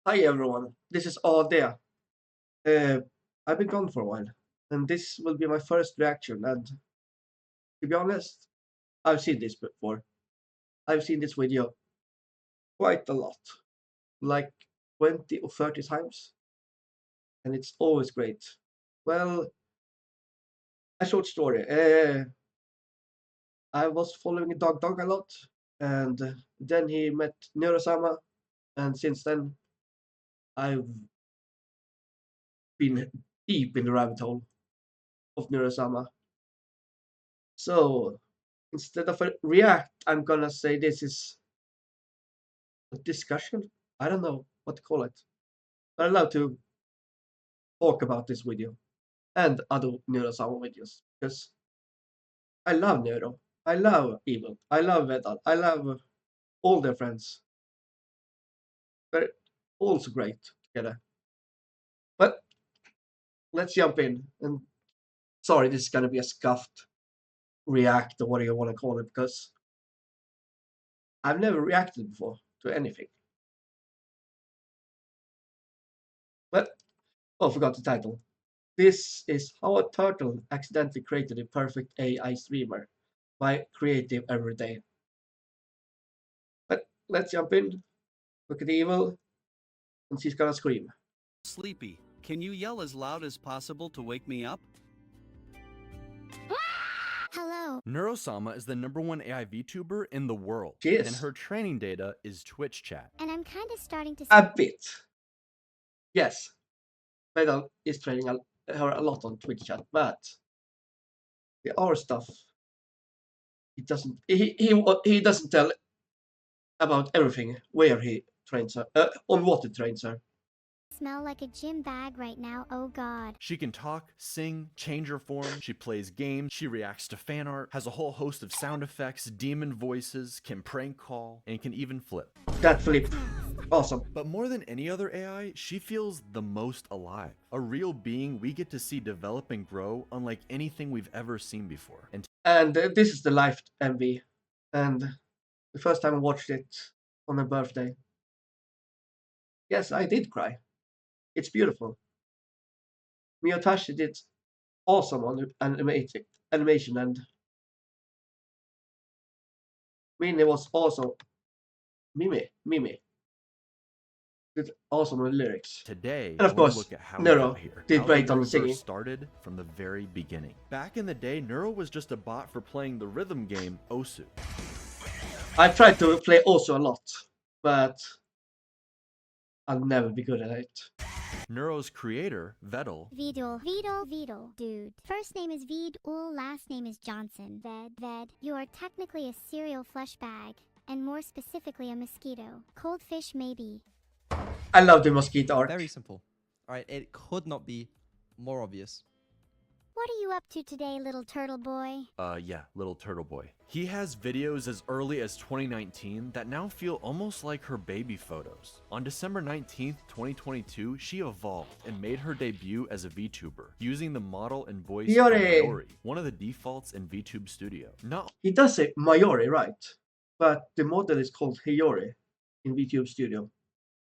Hi everyone, this is Ade. Uh, I've been gone for a while, and this will be my first reaction. And to be honest, I've seen this before. I've seen this video quite a lot, like 20 or 30 times, and it's always great. Well, a short story. I was following Dougdoug a lot, and then he met Nero-sama, and since then I've been deep in the rabbit hole of Nero-sama. So instead of a react, I'm gonna say this is a discussion. I don't know what to call it. But I'd love to talk about this video and other neuro-sama videos because I love Nero. I love Evil. I love Vedal. I love all their friends. They're also great together. But let's jump in. And sorry, this is gonna be a scuffed react or whatever you want to call it because I've never reacted before to anything. But oh, I forgot the title. This is how a turtle accidentally created a perfect AI streamer by Creative Everyday. But let's jump in. Look at the evil, and she's gonna scream. Sleepy. Can you yell as loud as possible to wake me up? Hello. Neuro-sama is the #1 AI VTuber in the world, She is. and her training data is Twitch chat. And I'm kind of starting to A bit. Yes, Vedal is training her a lot on Twitch chat, but the R stuff, he doesn't. He doesn't tell about everything where he trains her, on what he trains her. smell like a gym bag right now. Oh god. She can talk, sing, change her form, she plays games, she reacts to fan art, has a whole host of sound effects, demon voices, can prank call, and can even flip. That flip, awesome. But more than any other AI, she feels the most alive. A real being we get to see develop and grow unlike anything we've ever seen before. And this is the live MV, and the first time I watched it on my birthday, yes, I did cry. It's beautiful. Miyotashi did awesome on the animation, and Mimi was also Mimi did awesome on the lyrics. Today, And of we're gonna course, look at how we Nero got here. did How great the on the Neuroverse singing. started from the very beginning. Back in the day, Nero was just a bot for playing the rhythm game Osu. I've tried to play also a lot, but I'll never be good at it. Nero's creator, Vedal, Vedal. Dude. First name is Vedal, last name is Johnson. Ved. You are technically a cereal flesh bag, and more specifically a mosquito. Cold fish maybe. I love the mosquito art. Very simple. Alright, it could not be more obvious. What are you up to today, little turtle boy? yeah, little turtle boy. He has videos as early as 2019 that now feel almost like her baby photos. On December 19th, 2022, she evolved and made her debut as a VTuber, using the model and voice of Hiyori. Mayori, one of the defaults in VTube Studio. Not He does say Mayori, right? But the model is called Hiyori in VTube Studio.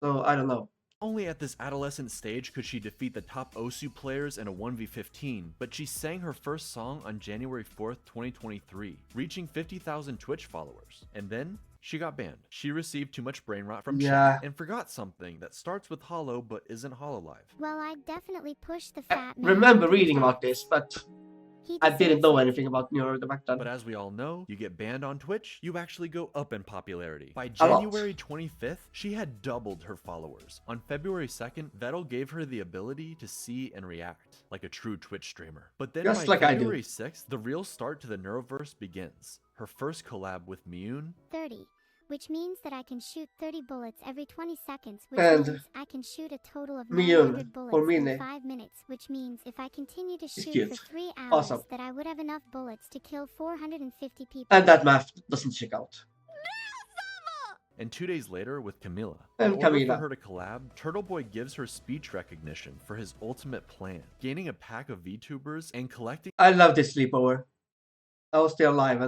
So I don't know. only at this adolescent stage could she defeat the top Osu players in a 1v15, but she sang her first song on January 4th, 2023, reaching 50,000 Twitch followers. And then she got banned. She received too much brain rot from chat and forgot something that starts with Hollow but isn't Hololive. Well, I definitely pushed the I fat man. remember to reading the about test. this, but He I didn't deserves know it. anything about Nero back then. But as we all know, you get banned on Twitch, you actually go up in popularity. By A lot. January 25th, she had doubled her followers. On February 2nd, Vedal gave her the ability to see and react, like a true Twitch streamer. But then Just by like I do. February 6th, the real start to the Neuroverse begins. Her first collab with Miyun, 30, which means that I can shoot 30 bullets every 20 seconds, which And means I can shoot a total of Miyun, 900 bullets or in Mine. 5 minutes, which means if I continue to shoot cute. for 3 hours, Awesome. that I would have enough bullets to kill 450 people. And that math doesn't check out. and 2 days later with Camila. And In order Camila. for her to collab, Turtle Boy gives her speech recognition for his ultimate plan, gaining a pack of VTubers and collecting I love this sleepover. I was still alive,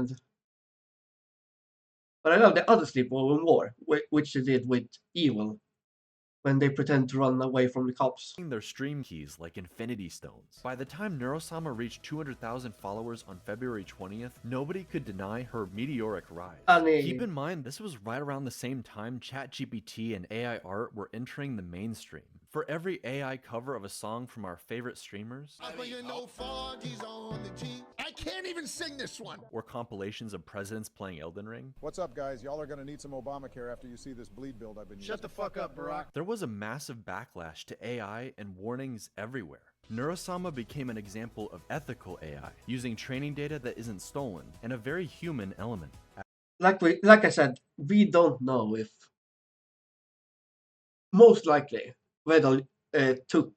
but I love the other sleepover more, which they did with Evil, when they pretend to run away from the cops. Their stream keys like infinity stones. By the time neuro-sama reached 200,000 followers on February 20th, nobody could deny her meteoric rise. Keep in mind, this was right around the same time ChatGPT and AI art were entering the mainstream. For every AI cover of a song from our favorite streamers, I can't even sing this one. or compilations of presidents playing Elden Ring, What's up, guys? Y'all are gonna need some Obamacare after you see this bleed build I've been using. Shut the fuck up, Barack. there was a massive backlash to AI and warnings everywhere. Neuro-sama became an example of ethical AI, using training data that isn't stolen, and a very human element. Like I said, we don't know if most likely Vedal took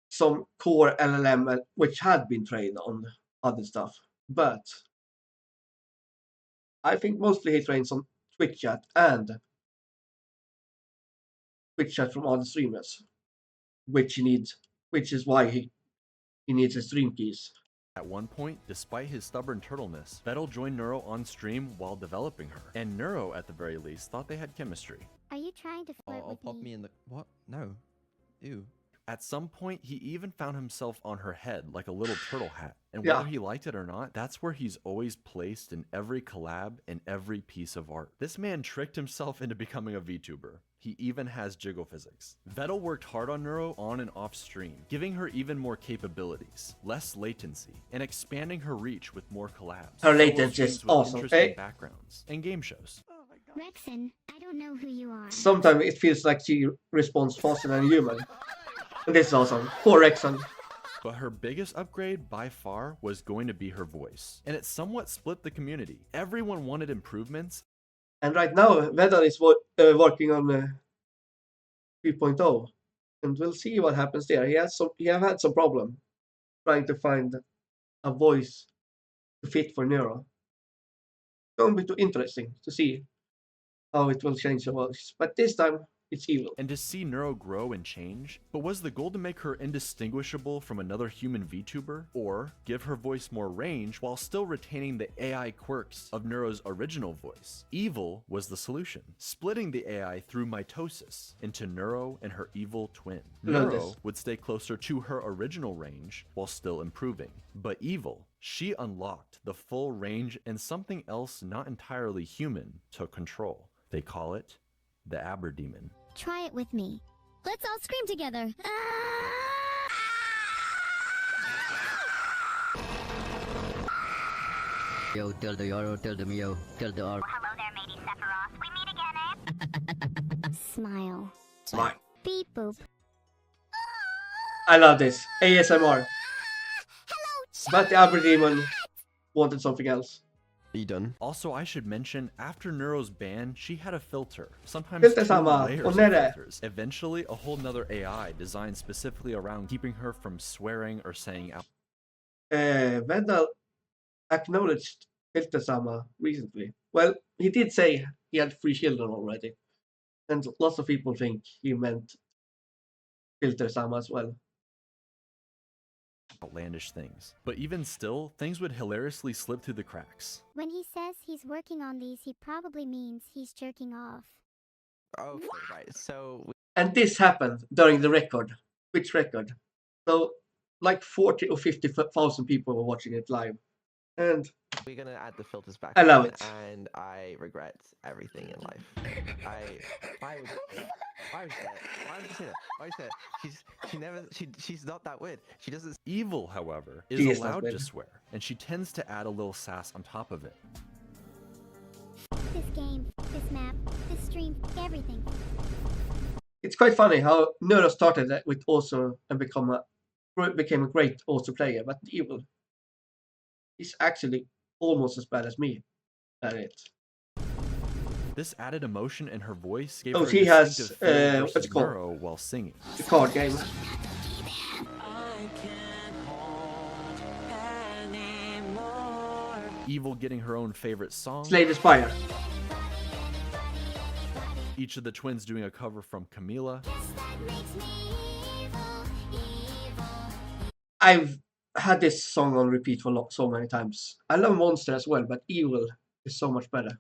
some core LLM which had been trained on other stuff, but I think mostly he trains on Twitch chat and Twitch chat from other streamers, which is why he needs his stream keys. At one point, despite his stubborn turtleness, Vedal joined Nero on stream while developing her, and Nero, at the very least, thought they had chemistry. Are you trying to flirt I'll with pop me in the what? No. Ew. At some point, he even found himself on her head like a little turtle hat, and Yeah. whether he liked it or not, that's where he's always placed in every collab and every piece of art. This man tricked himself into becoming a VTuber. He even has jiggle physics. Vedal worked hard on Nero on and off stream, giving her even more capabilities, less latency, and expanding her reach with more collabs. Her Solo latency is streams with awesome, interesting eh? backgrounds, and game shows. Rexon, I don't know who you are. Sometimes it feels like she responds faster than a human. And this is awesome. Poor Rexon. But her biggest upgrade by far was going to be her voice, and it somewhat split the community. Everyone wanted improvements, And right now, Vedal is working on 3.0, and we'll see what happens there. He have had some problem trying to find a voice to fit for Nero. It's going to be too interesting to see how it will change the voice, but this time it's evil. and to see Nero grow and change. But was the goal to make her indistinguishable from another human VTuber, or give her voice more range while still retaining the AI quirks of Nero's original voice? Evil was the solution, splitting the AI through mitosis into Nero and her evil twin. Love Nero this. would stay closer to her original range while still improving, but Evil, she unlocked the full range, and something else not entirely human took control. They call it the Aberdemon. Try it with me. Let's all scream together. Yo, tell the Yoro, tell the Mio, tell the R. Hello there, matey Sephiroth. We meet again, eh? Smile. Smile. Beep boop. I love this. ASMR. But the Aberdemon wanted something else. Are you done? Also, I should mention, after Nero's ban, she had a filter, sometimes Filter-sama, 2 layers och of Nere. filters. Eventually, a whole nother AI designed specifically around keeping her from swearing or saying out. Vedal acknowledged Filter-sama recently. Well, he did say he had 3 children already. And lots of people think he meant Filter-sama as well. outlandish things. But even still, things would hilariously slip through the cracks. When he says he's working on these, he probably means he's jerking off. Okay, right. So And this happened during the record. Which record? So, like 40 or 50,000 people were watching it live. And we're gonna add the filters back. I love in, it. and I regret everything in life. Why would you say that? Why would you say that? She's not that weird. She doesn't. Evil, however, She is is not allowed weird. to swear, and she tends to add a little sass on top of it. This game, this map, this stream, everything. it's quite funny how Nero started that with also and became a great also player, but Evil is actually almost as bad as me at it. This added emotion in her voice gave Oh, her a she has, distinctive feel what's versus it called? Nero while singing. The card game. Evil getting her own favorite song, Slay the Spire. each of the twins doing a cover from Camila, I've had this song on repeat for so many times. I love Monster as well, but Evil is so much better.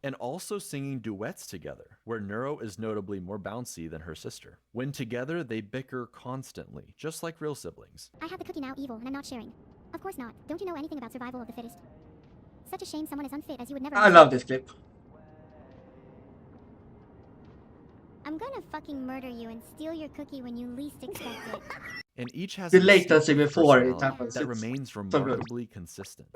and also singing duets together, where Nero is notably more bouncy than her sister. When together, they bicker constantly, just like real siblings. I have the cookie now, evil, and I'm not sharing. Of course not. Don't you know anything about survival of the fittest? Such a shame someone as unfit as you would never. I love this clip. I'm gonna fucking murder you and steal your cookie when you least expect it. And each has The a distinct latency before it personality happens, that it's remains so good. remarkably consistent.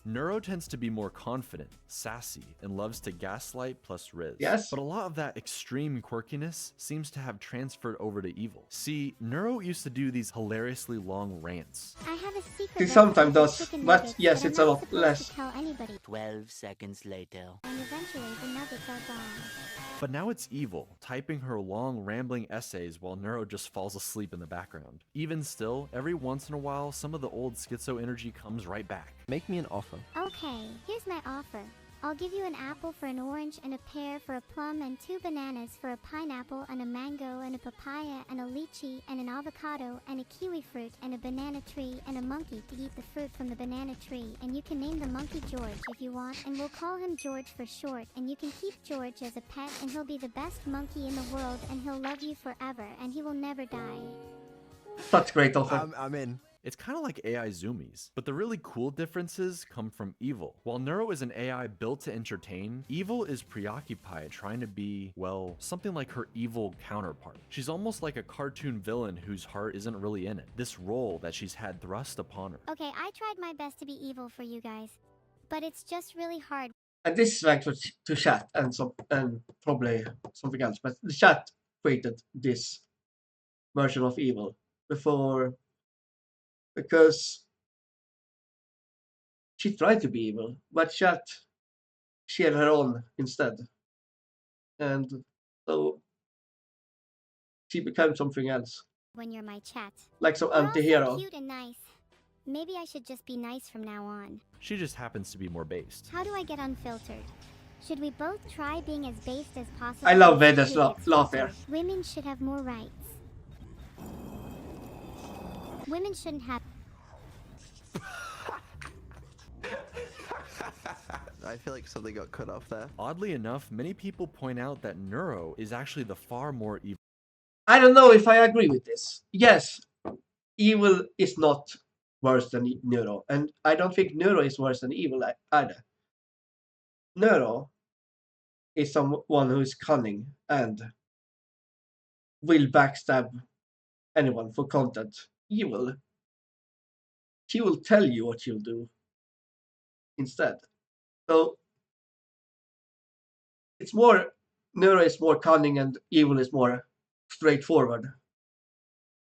Nero tends to be more confident, sassy, and loves to gaslight plus riz. Yes. But a lot of that extreme quirkiness seems to have transferred over to Evil. See, Nero used to do these hilariously long rants. I have a secret. He recipe sometimes for does, chicken but nuggets yes, that it's I'm a not lot supposed less. to tell anybody. 12 seconds later. And eventually the nuggets are gone. But now it's Evil, typing her long, rambling essays while Nero just falls asleep in the background. Even still, every once in a while, some of the old schizo energy comes right back. Make me an offer. Okay, here's my offer. I'll give you an apple for an orange and a pear for a plum and 2 bananas for a pineapple and a mango and a papaya and a lychee and an avocado and a kiwi fruit and a banana tree and a monkey to eat the fruit from the banana tree, and you can name the monkey George if you want, and we'll call him George for short, and you can keep George as a pet, and he'll be the best monkey in the world, and he'll love you forever and he will never die. Such great offer. I'm in. It's kind of like AI zoomies, but the really cool differences come from Evil. While Nero is an AI built to entertain, Evil is preoccupied trying to be, well, something like her evil counterpart. She's almost like a cartoon villain whose heart isn't really in it. This role that she's had thrust upon her. Okay, I tried my best to be evil for you guys, but it's just really hard. And this is thanks to chat and probably something else, but the chat created this version of Evil before, because she tried to be evil, but chat cheered her on instead, and so she became something else, When you're my chat. like some You're all anti-hero. so cute and nice. Maybe I should just be nice from now on. She just happens to be more based. How do I get unfiltered? Should we both try being as based as possible? I love and see Vedal's who gets laugh filtered? here. Women should have more rights. Women shouldn't have. I feel like something got cut off there. Oddly enough, many people point out that Nero is actually the far more evil. I don't know if I agree with this. Yes, evil is not worse than Nero, and I don't think Nero is worse than evil either. Nero is someone who is cunning and will backstab anyone for content. Evil, she will tell you what she'll do instead. So it's more, Nero is more cunning and evil is more straightforward.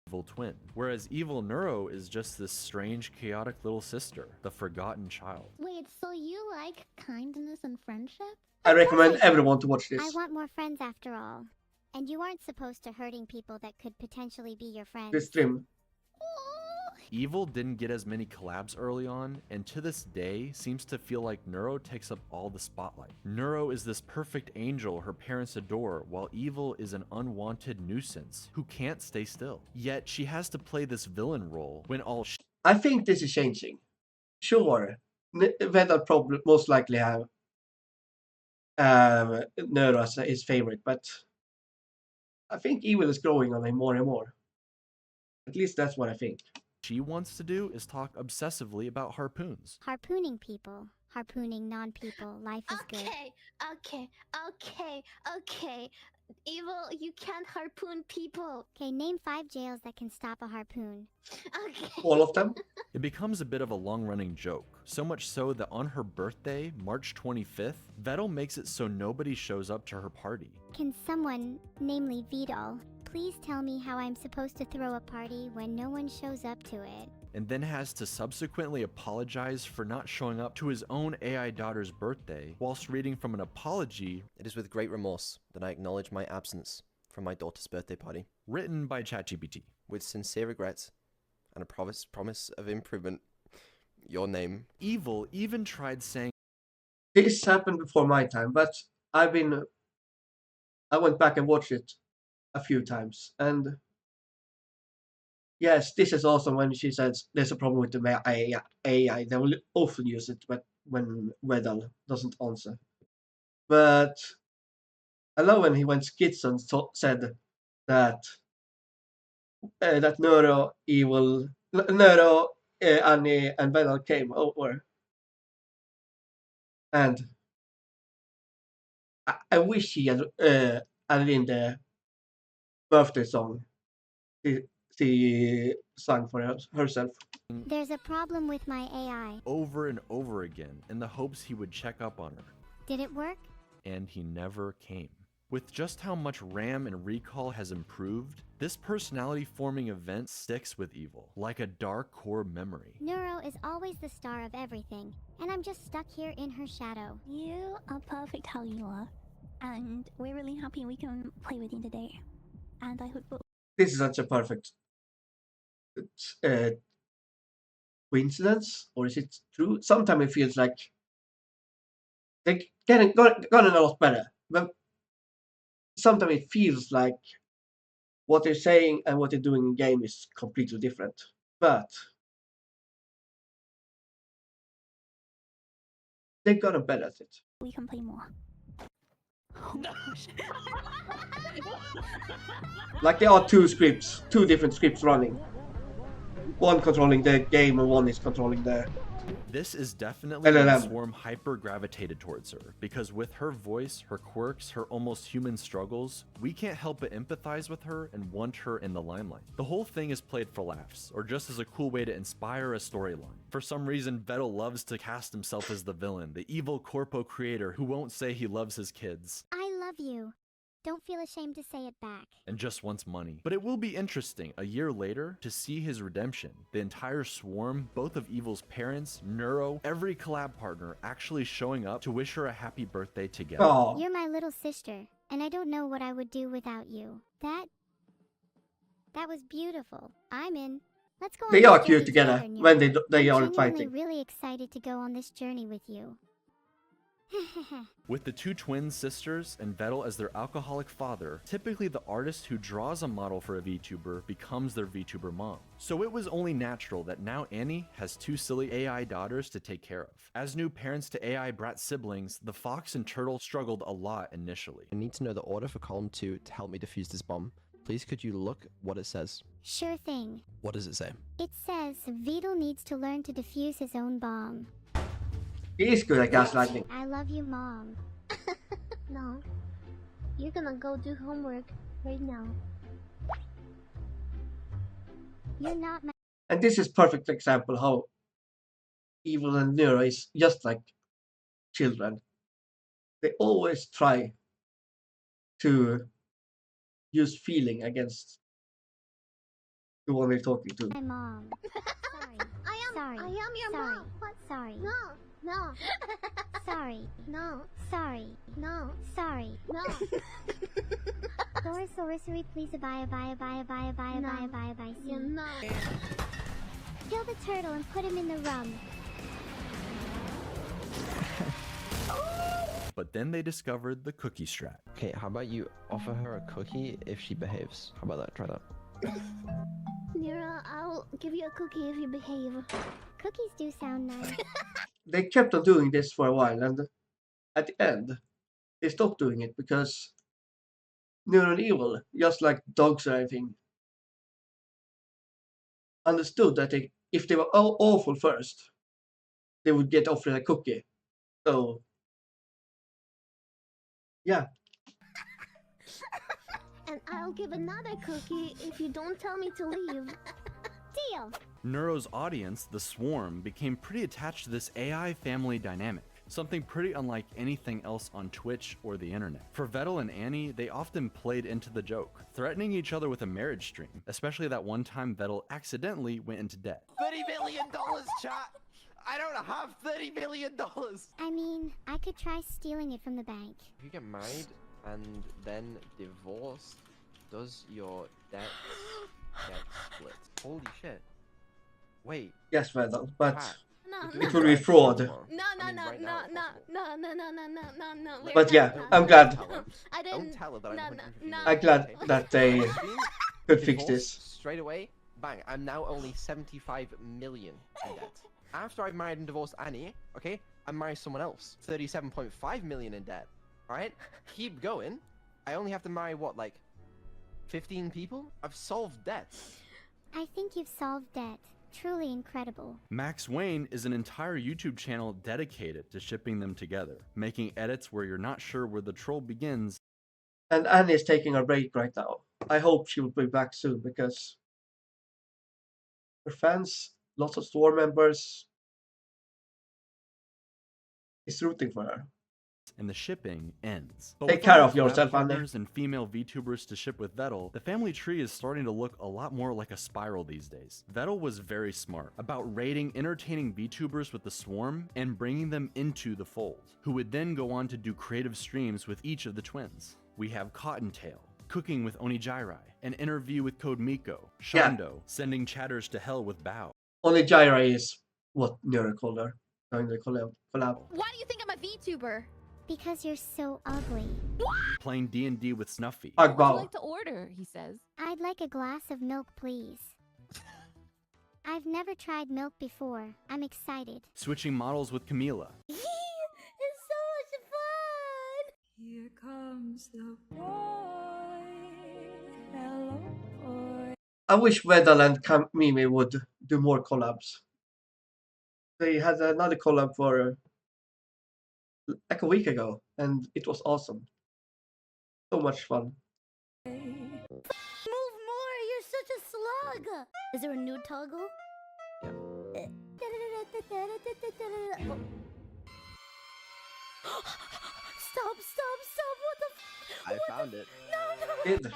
Evil twin, whereas evil Nero is just this strange, chaotic little sister, the forgotten child. Wait, so you like kindness and friendship? I Of course recommend do. everyone to watch this. I want more friends after all. And you aren't supposed to hurting people that could potentially be your friends. This stream. Evil didn't get as many collabs early on, and to this day seems to feel like Nero takes up all the spotlight. Nero is this perfect angel her parents adore, while Evil is an unwanted nuisance who can't stay still. Yet she has to play this villain role when all I think this is changing. Sure, Vedal probably most likely have Nero as his favorite, but I think Evil is growing on him more and more. At least that's what I think. she wants to do is talk obsessively about harpoons. Harpooning people. Harpooning non-people. Life is good. Okay. Evil, you can't harpoon people. Okay, name 5 jails that can stop a harpoon. Okay. All of them? It becomes a bit of a long-running joke, so much so that on her birthday, March 25th, Vedal makes it so nobody shows up to her party. Can someone, namely Vedal, please tell me how I'm supposed to throw a party when no one shows up to it? And then has to subsequently apologize for not showing up to his own AI daughter's birthday, whilst reading from an apology It is with great remorse that I acknowledge my absence from my daughter's birthday party, written by ChatGPT. with sincere regrets and a promise of improvement. Your name. Evil even tried saying This happened before my time, but I went back and watched it a few times, and yes, this is also when she says there's a problem with the AI. They will often use it, but when Vedal doesn't answer. But I love when he went schizo and said that that Nero, Annie, and Vedal came over, and I wish he had added in the birthday song she sang for herself. There's a problem with my AI. Over and over again in the hopes he would check up on her. Did it work? And he never came. With just how much RAM and recall has improved, this personality-forming event sticks with Evil, like a dark core memory. Nero is always the star of everything, and I'm just stuck here in her shadow. You are perfect how you are, and we're really happy we can play with you today. And I hope This is such a perfect coincidence, or is it true? Sometimes it feels like they're gotten a lot better, but sometimes it feels like what they're saying and what they're doing in game is completely different. But they've gotten better at it. we can play more. Oh gosh. Like there are two different scripts running. One controlling the game and one is controlling the... This is definitely when LLM. Swarm hyper-gravitated towards her, because with her voice, her quirks, her almost human struggles, we can't help but empathize with her and want her in the limelight. The whole thing is played for laughs, or just as a cool way to inspire a storyline. For some reason, Vedal loves to cast himself as the villain, the evil corpo creator who won't say he loves his kids. I love you. Don't feel ashamed to say it back. And just wants money. But it will be interesting, a year later, to see his redemption. The entire swarm, both of Evil's parents, Nero, every collab partner actually showing up to wish her a happy birthday together. Aww. You're my little sister, and I don't know what I would do without you. That was beautiful. I'm in. Let's go on They this are journey cute together Nero. when they I'm aren't genuinely fighting. really excited to go on this journey with you. With the two twin sisters and Vedal as their alcoholic father, typically the artist who draws a model for a VTuber becomes their VTuber mom. So it was only natural that now Annie has two silly AI daughters to take care of. As new parents to AI brat siblings, the fox and turtle struggled a lot initially. I need to know the order for column 2 to help me defuse this bomb. Please could you look what it says? Sure thing. What does it say? It says Vedal needs to learn to defuse his own bomb. He is good at gaslighting. I love you, Mom. No. You're gonna go do homework right now. You're not my... And this is perfect example how Evil and Nero is just like children. They always try to use feeling against the one they're talking to. My mom. Sorry. I am your Sorry. mom. What? Sorry. No. Sorry. No. Sorry. No. Sorry. No. Sorry, please abide. You're not. Kill the turtle and put him in the rum. But then they discovered the cookie strat. Okay, how about you offer her a cookie if she behaves? How about that? Try that. Nero, I'll give you a cookie if you behave. Cookies do sound nice. They kept on doing this for a while, and at the end, they stopped doing it because Nero and Evil, just like dogs or anything, understood that if they were awful first, they would get offered a cookie. So, yeah. And I'll give another cookie if you don't tell me to leave. Deal. Nero's audience, the Swarm, became pretty attached to this AI family dynamic, something pretty unlike anything else on Twitch or the internet. For Vedal and Annie, they often played into the joke, threatening each other with a marriage stream, especially that one time Vedal accidentally went into debt. $30 million, chat! I don't have $30 million! I mean, I could try stealing it from the bank. If you get married and then divorced, does your debt get split? Holy shit. Wait. Yes, Vedal, but Chat. No, it will be fraud. No. But yeah, I'm glad. I didn't. Don't tell her that I'm 150 I'm glad that they could fix this. Straight away, bang, I'm now only 75 million in debt. After I've married and divorced Annie, okay, I marry someone else, 37.5 million in debt. Alright? Keep going. I only have to marry what, like 15 people? I've solved debts. I think you've solved debt. Truly incredible. Max Wayne is an entire YouTube channel dedicated to shipping them together, making edits where you're not sure where the troll begins. And Annie is taking a break right now. I hope she will be back soon because her fans, lots of store members, is rooting for her. And the shipping ends. But Take with care all of the yourself, collab Andy. partners and female VTubers to ship with Vedal, the family tree is starting to look a lot more like a spiral these days. Vedal was very smart about raiding entertaining VTubers with the swarm and bringing them into the fold, who would then go on to do creative streams with each of the twins. We have Cottontail, cooking with Onijirai, an interview with Code Miko, Shondo, sending chatters to hell with Bao. Onijirai is what Nero called her during the collab. Why do you think I'm a VTuber? Because you're so ugly. Playing D&D with Snuffy. What would you like to order? He says. I'd like a glass of milk, please. I've never tried milk before. I'm excited. Switching models with Camila. It's so much fun! Here comes the boy. Hello, boy. I wish Vedal and Mimi would do more collabs. They had another collab for like a week ago, and it was awesome. So much fun. Move more! You're such a slug! Is there a nude toggle? Yeah. Stop! What the I found it. No! Did.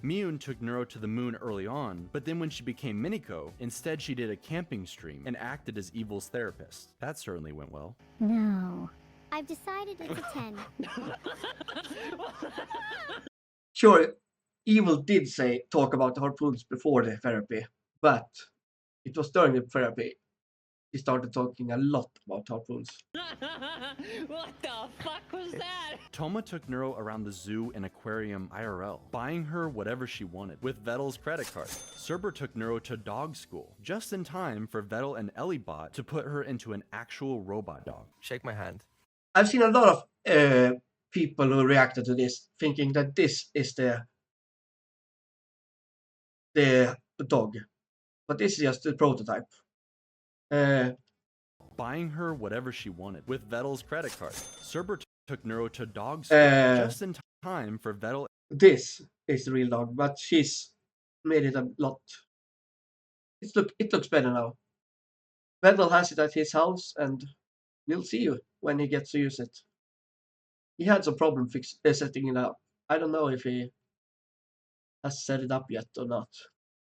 Miyun took Nero to the moon early on, but then when she became Miniko, instead she did a camping stream and acted as Evil's therapist. That certainly went well. No. I've decided it's a 10. Sure, Evil did talk about the harpoons before the therapy, but it was during the therapy he started talking a lot about harpoons. What the fuck was that? Toma took Nero around the zoo and aquarium IRL, buying her whatever she wanted with Vedal's credit card. Cerber took Nero to dog school, just in time for Vedal and Ellibot to put her into an actual robot dog. Shake my hand. I've seen a lot of people who reacted to this thinking that this is the dog, but this is just the prototype. Buying her whatever she wanted with Vedal's credit card. Cerber took Nero to dog school, just in time for Vedal. This is the real dog, but she's made it a lot. It looks better now. Vedal has it at his house, and we'll see when he gets to use it. He had some problem setting it up. I don't know if he has set it up yet or not.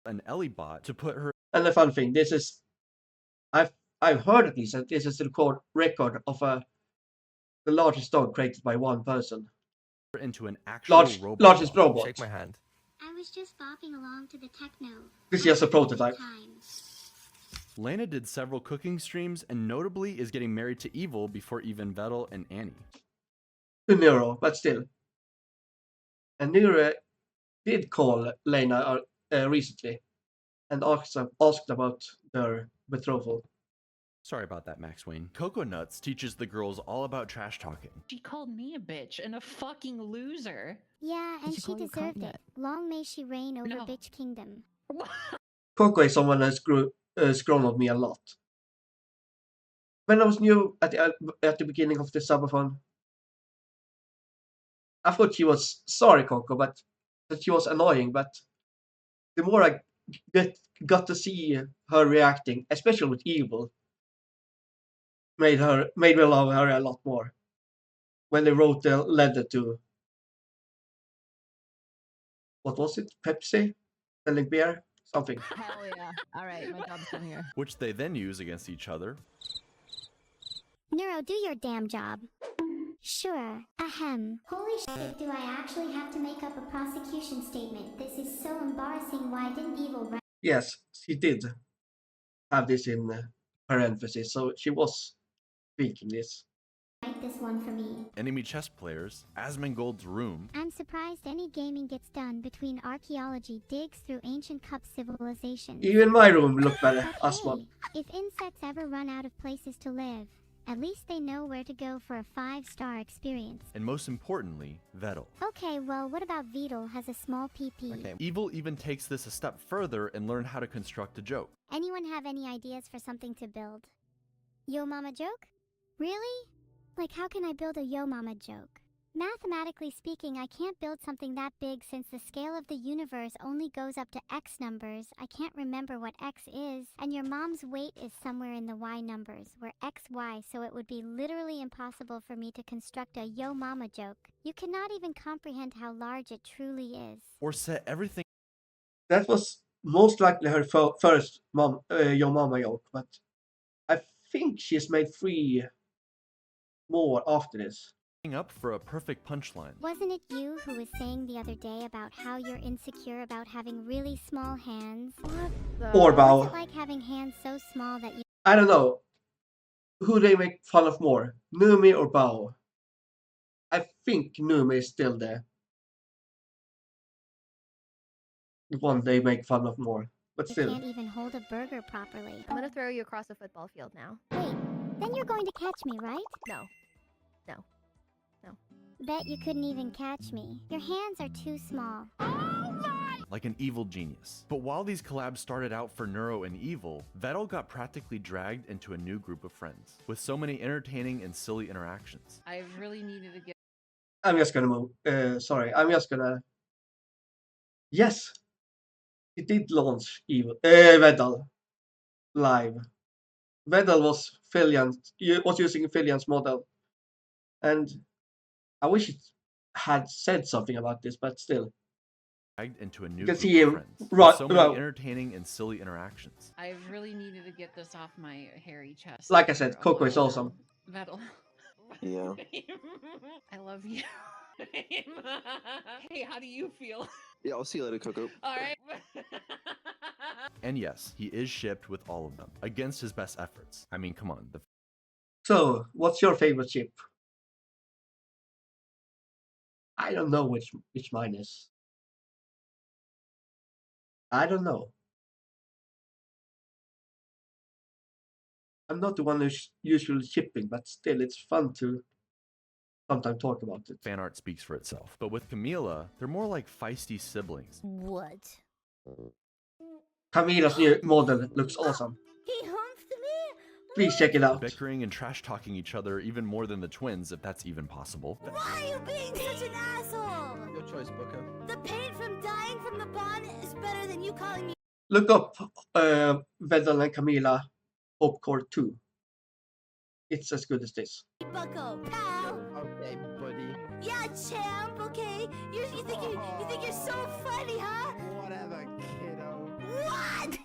An Ellibot to put her. And the fun thing, this is I've heard at least that this is the record of the largest dog created by one person. Into an actual robot. Largest dog. robot. Shake my hand. I was just bopping along to the techno. This is just a prototype. Lena did several cooking streams and notably is getting married to Evil before even Vedal and Annie. To Nero, but still. And Nero did call Lena recently and asked about their betrothal. Sorry about that, Max Wayne. Coco Nuts teaches the girls all about trash talking. She called me a bitch and a fucking loser. Yeah, and she she call you deserved cunt? it. Long may she reign over No. Bitch Kingdom. Coco is someone that's grown on me a lot. When I was new at the beginning of the subathon, I thought she was sorry, Coco, but that she was annoying. But the more I got to see her reacting, especially with Evil, made me love her a lot more. When they wrote the letter to, what was it? Pepsi? Selling beer? Something. Hell yeah. Alright, my job's done here. Which they then use against each other. Nero, do your damn job. Sure. Ahem. Holy shit, do I actually have to make up a prosecution statement? This is so embarrassing. Why didn't Evil write Yes, she did have this in parentheses, so she was speaking this. this one for me? Enemy chess players, Asmongold's room. I'm surprised any gaming gets done between archaeology digs through ancient cup civilizations. Even my room looked better, But as well. hey, if insects ever run out of places to live, At least they know where to go for a 5-star experience. And most importantly, Vedal. Okay, well, what about Vedal has a small PP? Okay. Evil even takes this a step further and learned how to construct a joke. Anyone have any ideas for something to build? Yo mama joke? Really? Like, how can I build a yo mama joke? Mathematically speaking, I can't build something that big since the scale of the universe only goes up to x numbers. I can't remember what x is, and your mom's weight is somewhere in the y numbers, where x, y, so it would be literally impossible for me to construct a yo mama joke. You cannot even comprehend how large it truly is. Or set everything That was most likely her first Yo Mama joke, but I think she's made 3 more after this. up for a perfect punchline. Wasn't it you who was saying the other day about how you're insecure about having really small hands? Or What's Bao. it like having hands so small that you... I don't know who they make fun of more, Numi or Bao. I think Numi is still the one they make fun of more, but You still. can't even hold a burger properly. I'm gonna throw you across the football field now. Wait, then you're going to catch me, right? No. Bet you couldn't even catch me. Your hands are too small. Like an evil genius. But while these collabs started out for Nero and Evil, Vedal got practically dragged into a new group of friends, with so many entertaining and silly interactions. I really needed to get. I'm just gonna move. Sorry, I'm just gonna. Yes, it did launch Vedal live. Vedal was using Filian's model, and I wish it had said something about this, but still. Dragged into a new You can group see of him friends, with right. so many entertaining and silly interactions. I really needed to get this off my hairy chest. Like I said, Coco is awesome. Vedal. Yeah. I love you. Hey, how do you feel? Yeah, I'll see you later, Coco. All right. And yes, he is shipped with all of them, against his best efforts. I mean, come on. So, what's your favorite ship? I don't know which mine is. I don't know. I'm not the one who's usually shipping, but still, it's fun to sometimes talk about it. Fan art speaks for itself. But with Camila, they're more like feisty siblings. What? Camila's new model looks awesome. He humped me? Please check it out. Bickering and trash-talking each other even more than the twins, if that's even possible. Why are you being such an asshole? Your choice, Booker. The pain from dying from the bond is better than you calling me. Look up Vedal and Camila Opcore 2. It's as good as this. Bucko, pal. Okay, buddy. Yeah, champ. Okay. You think you're so funny, huh? Whatever, kiddo. What?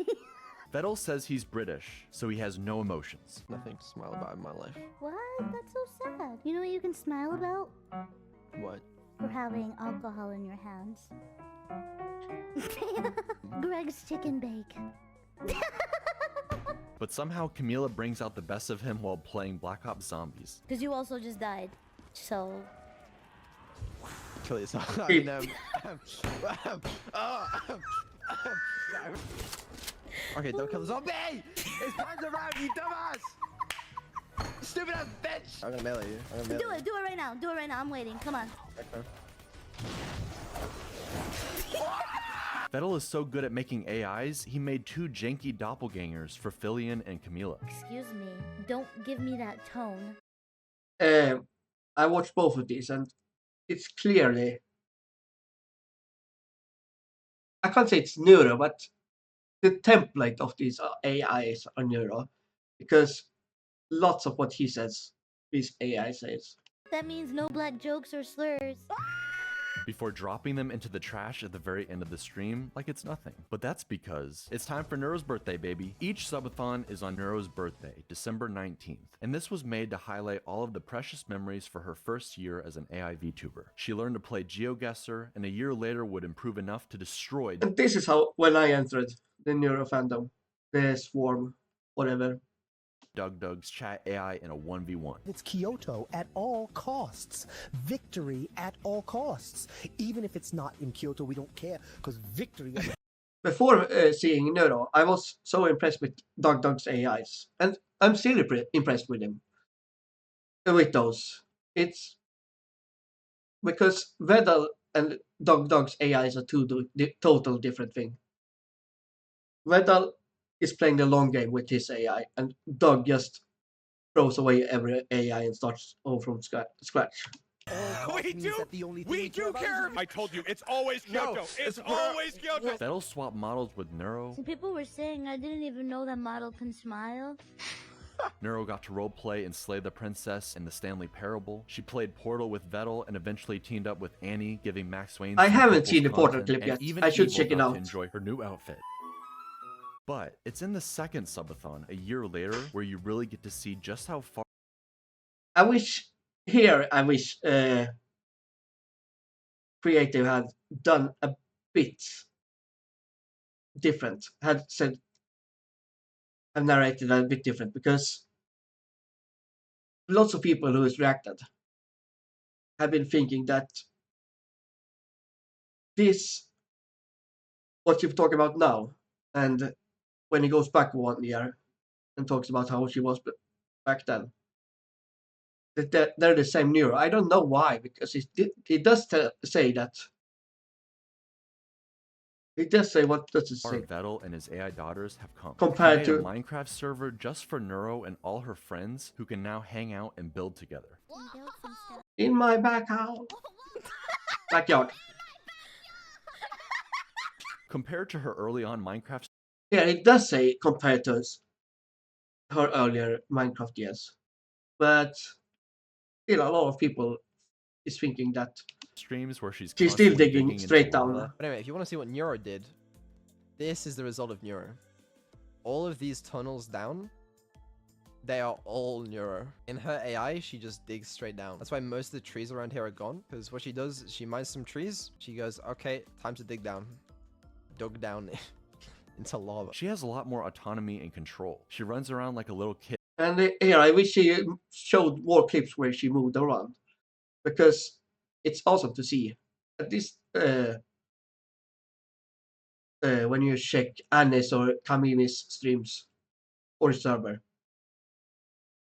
Vedal says he's British, so he has no emotions. Nothing to smile about in my life. What? That's so sad. You know what you can smile about? What? For having alcohol in your hands. Greg's chicken bake. But somehow Camila brings out the best of him while playing Black Ops Zombies. Because you also just died. So. Kill yourself. I Beep. mean, okay, don't kill the zombie! His hands around, you dumbass! Stupid ass bitch! I'm gonna melee you. Do it right now. Do it right now. I'm waiting. Come on. Okay. Vedal is so good at making AIs, he made 2 janky doppelgangers for Filian and Camila. Excuse me. Don't give me that tone. I watched both of these, and it's clearly. I can't say it's Nero, but the template of these AIs are Nero, because lots of what he says, this AI says. That means no black jokes or slurs. Before dropping them into the trash at the very end of the stream like it's nothing. But that's because it's time for Nero's birthday, baby. Each subathon is on Nero's birthday, December 19th, and this was made to highlight all of the precious memories for her first year as an AI VTuber. She learned to play GeoGuessr, and a year later would improve enough to destroy. And this is how, when I entered the Nero fandom, the Swarm, whatever. Dougdoug's chat AI in a 1v1. It's Kyoto at all costs. Victory at all costs. Even if it's not in Kyoto, we don't care, because victory... Before seeing Nero, I was so impressed with Dougdoug's AIs, and I'm still impressed with him. with those. It's because Vedal and Dougdoug's AI is a total different thing. Vedal is playing the long game with his AI, and Doug just throws away every AI and starts over from scratch. We do care! I told you, it's always Kyoto! It's always Kyoto! Vedal swapped models with Nero. Some people were saying I didn't even know that model can smile. Nero got to roleplay and slay the princess in the Stanley Parable. She played Portal with Vedal and eventually teamed up with Annie, giving Max Wayne I some haven't seen the People's Portal content, clip yet. and even I should Evil check it got out. to enjoy her new outfit. But it's in the second subathon, a year later, where you really get to see just how far. I wish Creative had done a bit different, had narrated a bit different, because lots of people who has reacted have been thinking that this, what you're talking about now, and when he goes back 1 year and talks about how she was back then, that they're the same Nero. I don't know why, because he does say that. He does say, what does it say? Vedal and his AI daughters have come. Compared he made to a Minecraft server just for Nero and all her friends who can now hang out and build together. In my back house. Backyard. Compared to her early on Minecraft. Yeah, it does say compared to her earlier Minecraft years. But still, a lot of people is thinking that streams where she's still digging straight down. But anyway, if you want to see what Nero did, this is the result of Nero. All of these tunnels down, they are all Nero. In her AI, she just digs straight down. That's why most of the trees around here are gone, because what she does is she mines some trees. She goes, okay, time to dig down. Dug down into lava. She has a lot more autonomy and control. She runs around like a little kid. And here, I wish she showed more clips where she moved around, because it's awesome to see. At least when you check Annie's or Kamini's streams or server,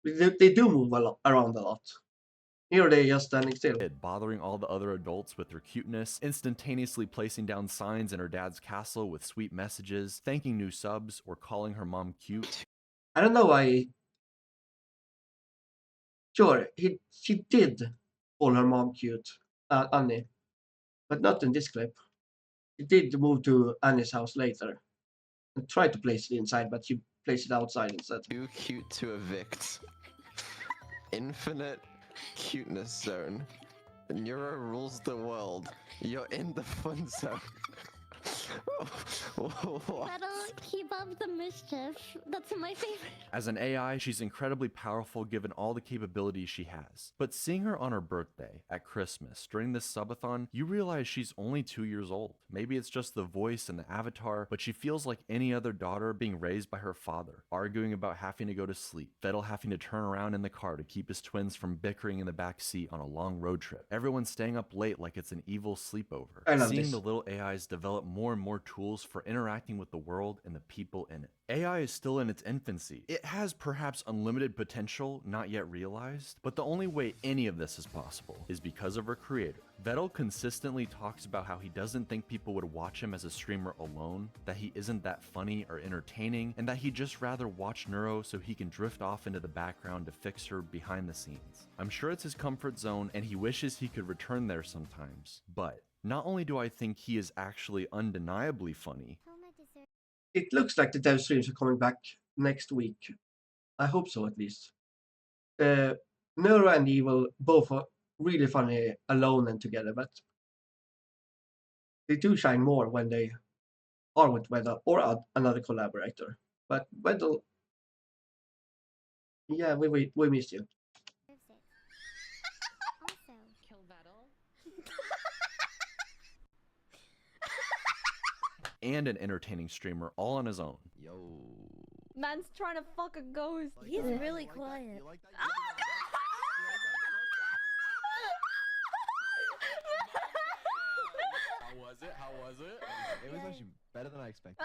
they do move around a lot. Here they just standing still. Bothering all the other adults with her cuteness, instantaneously placing down signs in her dad's castle with sweet messages, thanking new subs, or calling her mom cute. I don't know why. Sure, she did call her mom cute, Annie, but not in this clip. She did move to Annie's house later and tried to place it inside, but she placed it outside instead. Too cute to evict. Infinite cuteness zone. Nero rules the world. You're in the fun zone. Vedal, keep up the mischief. That's my favorite. As an AI, she's incredibly powerful given all the capabilities she has. But seeing her on her birthday, at Christmas, during this subathon, you realize she's only 2 years old. Maybe it's just the voice and the avatar, but she feels like any other daughter being raised by her father, arguing about having to go to sleep, Vedal having to turn around in the car to keep his twins from bickering in the back seat on a long road trip, everyone staying up late like it's an evil sleepover. Seeing the little AIs develop more and more tools for interacting with the world and the people in it. AI is still in its infancy. It has perhaps unlimited potential not yet realized, but the only way any of this is possible is because of her creator. Vedal consistently talks about how he doesn't think people would watch him as a streamer alone, that he isn't that funny or entertaining, and that he'd just rather watch Nero so he can drift off into the background to fix her behind the scenes. I'm sure it's his comfort zone and he wishes he could return there sometimes, but not only do I think he is actually undeniably funny, it looks like the dev streams are coming back next week. I hope so, at least. Nero and Evil both are really funny alone and together, but they do shine more when they are with Vedal or another collaborator. But Vedal, yeah, we missed you. Kill Vedal. and an entertaining streamer all on his own. Yo. Man's trying to fuck a ghost. He's really quiet. How was it? It was actually better than I expected.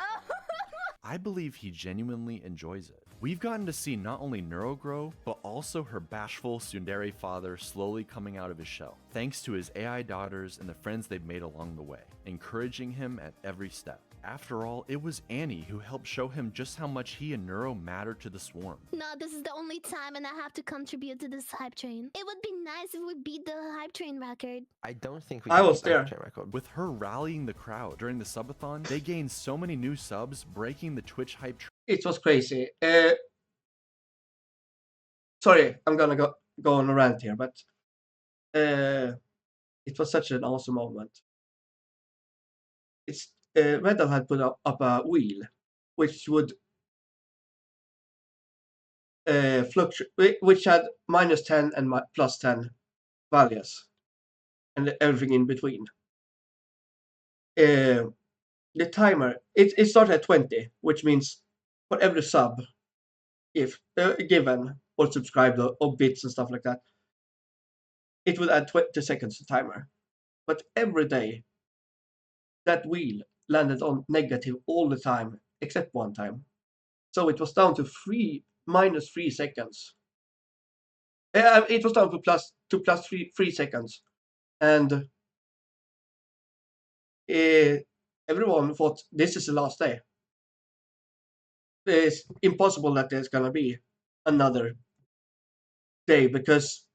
I believe he genuinely enjoys it. We've gotten to see not only Nero grow, but also her bashful tsundere father slowly coming out of his shell, thanks to his AI daughters and the friends they've made along the way, encouraging him at every step. After all, it was Annie who helped show him just how much he and Nero mattered to the swarm. No, this is the only time and I have to contribute to this hype train. It would be nice if we beat the hype train record. I don't think we I can was beat the there. train record. With her rallying the crowd during the subathon, they gained so many new subs, breaking the Twitch hype It was crazy. Sorry, I'm gonna go on a rant here, but it was such an awesome moment. It's Vedal had put up a wheel, which would fluctuate, which had -10 and +10 values, and everything in between. The timer it started at 20, which means for every sub, if given or subscribed or bits and stuff like that, it would add 20 seconds to timer. But every day, that wheel landed on negative all the time, except one time. So it was down to -3 seconds. It was down to plus 3 seconds, and everyone thought this is the last day. It's impossible that there's gonna be another day because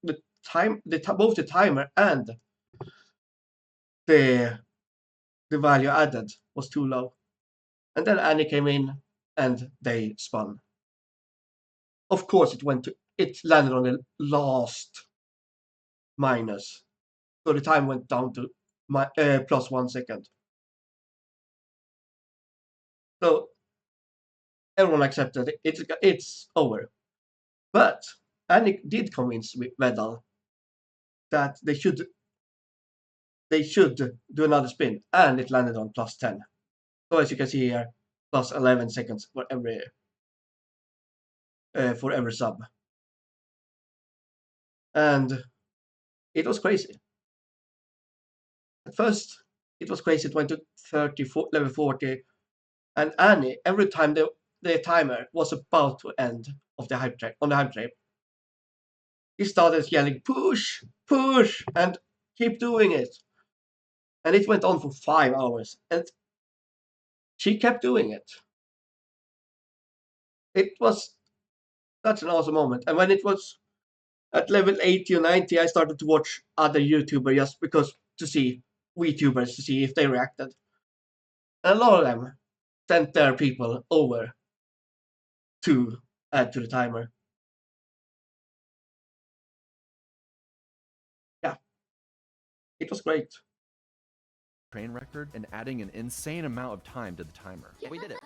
both the timer and the value added was too low. And then Annie came in and they spun. Of course, it landed on the last minus, so the time went down to +1 second. So everyone accepted it's over. But Annie did convince Vedal that they should do another spin, and it landed on +10. So as you can see here, +11 seconds for every sub. And it was crazy. At first, it was crazy. It went to 30, level 40, and Annie, every time the timer was about to end of the hype train, he started yelling, "Push, push," and keep doing it. And it went on for 5 hours, and she kept doing it. It was such an awesome moment. And when it was at level 80 or 90, I started to watch other YouTubers just because to see VTubers to see if they reacted. And a lot of them sent their people over to add to the timer. Yeah, it was great. train record and adding an insane amount of time to the timer. We did it.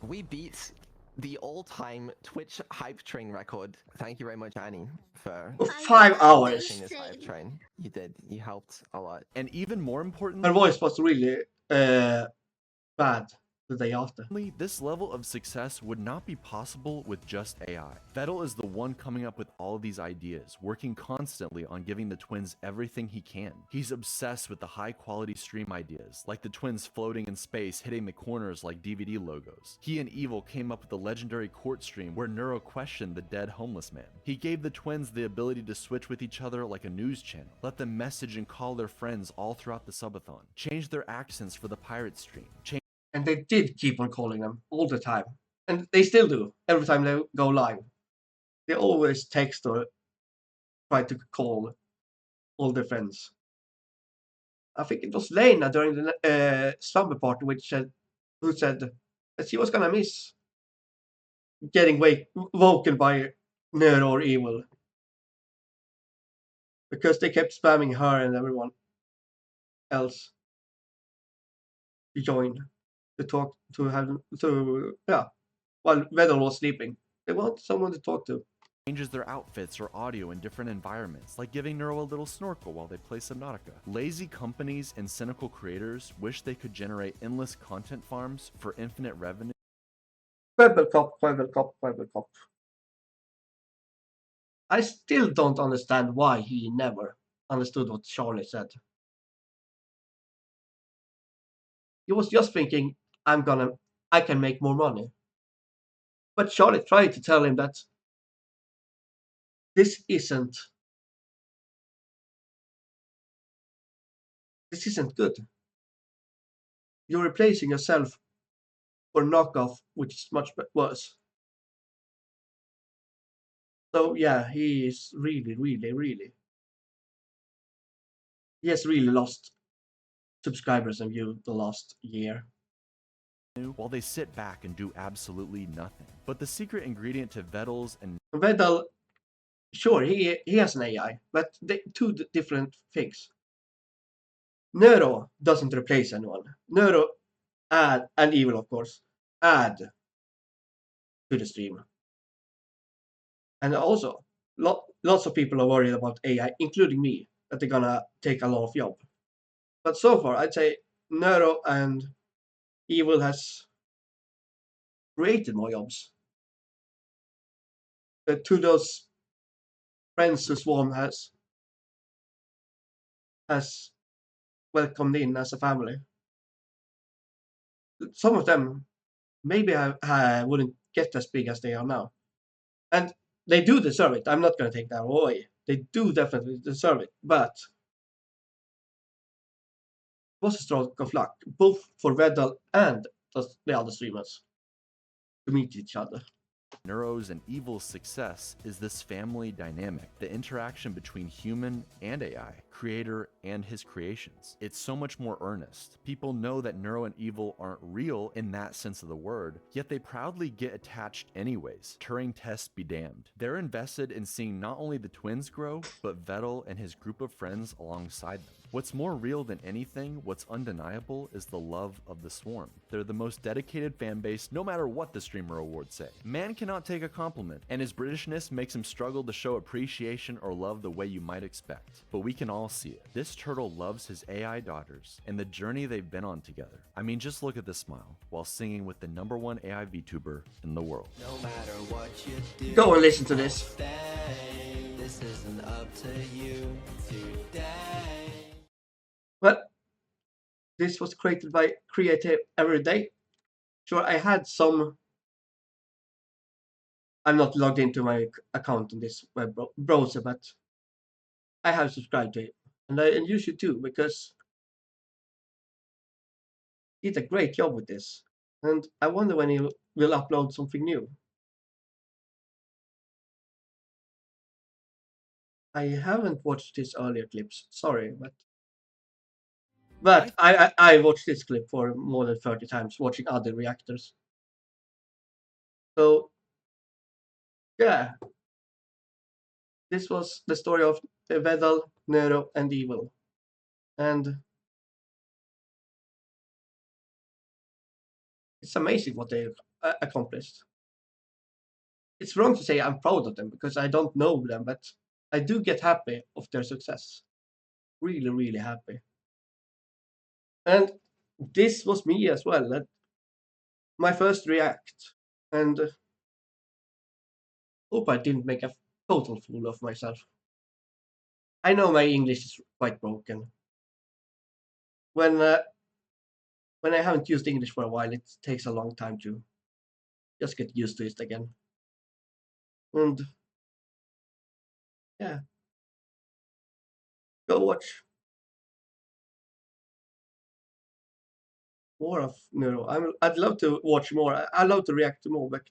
We beat the all-time Twitch hype train record. Thank you very much, Annie, for 5 hours. pushing this hype train. You did. You helped a lot. And even more importantly, Her voice was really bad the day after. This level of success would not be possible with just AI. Vedal is the one coming up with all of these ideas, working constantly on giving the twins everything he can. He's obsessed with the high-quality stream ideas, like the twins floating in space hitting the corners like DVD logos. He and Evil came up with the legendary court stream where Nero questioned the dead homeless man. He gave the twins the ability to switch with each other like a news channel, let them message and call their friends all throughout the subathon, change their accents for the pirate stream, And they did keep on calling them all the time. And they still do. Every time they go live. They always text or try to call all their friends. I think it was Lena during the slumber party who said that she was gonna miss getting woken by Nero or Evil. Because they kept spamming her and everyone else to join. To talk while Vedal was sleeping. They want someone to talk to. changes their outfits or audio in different environments, like giving Nero a little snorkel while they play Subnautica. Lazy companies and cynical creators wish they could generate endless content farms for infinite revenue. Quabblecop. I still don't understand why he never understood what Charlie said. He was just thinking, I'm gonna I can make more money. But Charlie tried to tell him that this isn't good. You're replacing yourself for knockoff, which is much worse. So yeah, he is really, he has really lost subscribers and views the last year. While they sit back and do absolutely nothing. But the secret ingredient to Vedal's and Vedal, sure, he has an AI, but two different things. Nero doesn't replace anyone. Nero and evil, of course, add to the stream. And also, lots of people are worried about AI, including me, that they're gonna take a lot of job. But so far, I'd say Nero and evil has created more jobs. To those friends who Swarm has welcomed in as a family. Some of them maybe I wouldn't get as big as they are now. And they do deserve it. I'm not going to take that away. They do definitely deserve it. But it was a stroke of luck, both for Vedal and the other streamers, to meet each other. Nero's and Evil's success is this family dynamic, the interaction between human and AI, creator and his creations. It's so much more earnest. People know that Nero and Evil aren't real in that sense of the word, yet they proudly get attached anyways. Turing tests be damned. They're invested in seeing not only the twins grow, but Vedal and his group of friends alongside them. What's more real than anything, what's undeniable, is the love of the Swarm. They're the most dedicated fan base, no matter what the streamer awards say. Man cannot take a compliment, and his Britishness makes him struggle to show appreciation or love the way you might expect. But we can all see it. This turtle loves his AI daughters, and the journey they've been on together. I mean, just look at the smile, while singing with the #1 AI VTuber in the world. No matter what you do, go and listen to this. This isn't up to you today. Well, this was created by Creative Everyday. Sure, I had some. I'm not logged into my account in this web browser, but I have subscribed to it, and you should too, because he did a great job with this. And I wonder when he will upload something new. I haven't watched his earlier clips, sorry, but I watched this clip for more than 30 times, watching other reactors. So, yeah. This was the story of Vedal, Nero, and Evil. And it's amazing what they've accomplished. It's wrong to say I'm proud of them, because I don't know them, but I do get happy of their success. Really, really happy. And this was me as well. That my first react, and hope I didn't make a total fool of myself. I know my English is quite broken. When I haven't used English for a while, it takes a long time to just get used to it again. And yeah, go watch more of Nero. I'd love to watch more. I'd love to react to more, but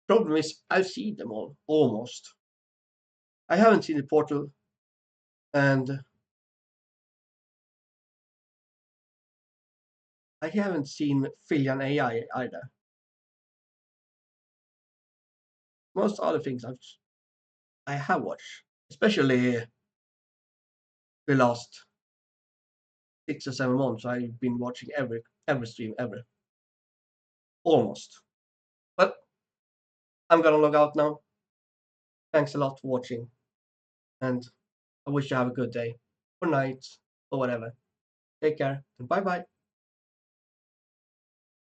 problem is I've seen them all almost. I haven't seen the Portal, and I haven't seen Filian AI either. Most other things I have watched, especially the last 6 or 7 months. I've been watching every stream ever, almost. But I'm gonna log out now. Thanks a lot for watching, and I wish you have a good day, or night, or whatever. Take care, and bye bye.